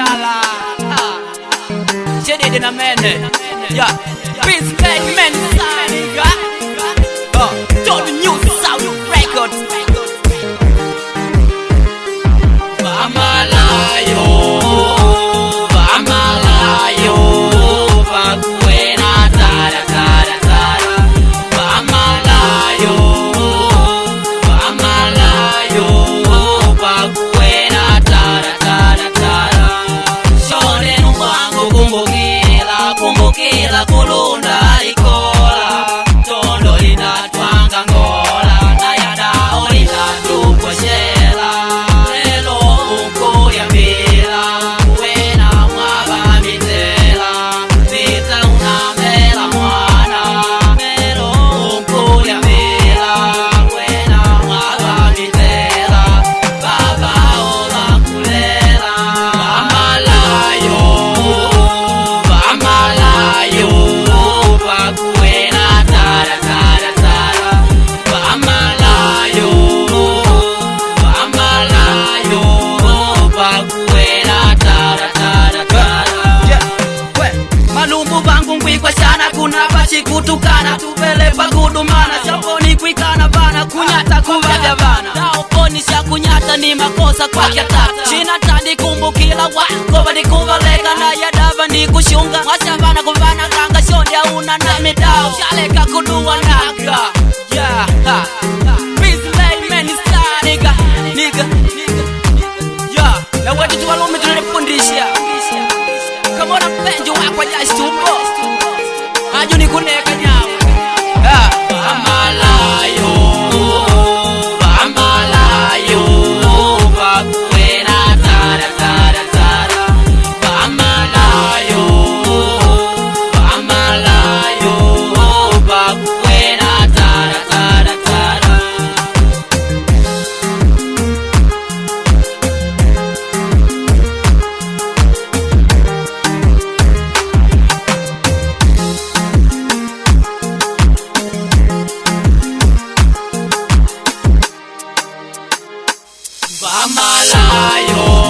Chala. Shady in a man. Yeah. Peace make men nigga. Don't the new sound records. Vamalayo, vamalayo, vakuena tara tara tara. Vamalayo, vamalayo, vakuena tara tara tara. Shone nubango kumbukila, kumbukila kulunda ikola. Tondo lina twanga ngola, nayada olina tukwa shela. Lelo uko ya bila, kuena mwaba mitela. Vita unamela mwana, lelo uko ya bila, kuena mwaba mitela. Baba ola kulela, vamalayo, vamalayo, vakuena tara tara tara. Vamalayo, vamalayo, vakuena tara tara tara. Malumbu bangu ngwikwa sana kuna bashi kutukana. Tupele pakudumana, shamboni kwikana bana. Kunyata kuvavya bana, taokonisha kunyata ni makosa kwa kiata. China tandi kumbukila wako badi kuvaleka na yadava ni kushunga. Mwashavana kuvana kanga shodi ya una na midao. Shaleka kuduwa naga. Yeah, ha, ha. Peace lay man is star nigga, nigga. Yeah, na wetu tuwalume tunanifundisha. Kama una mpenzi wako ya stupo, aju ni kuneka nyao. Vamalayo, vamalayo, vakuena tara tara tara. Vamalayo, vamalayo, vakuena tara tara tara. Vamalayo.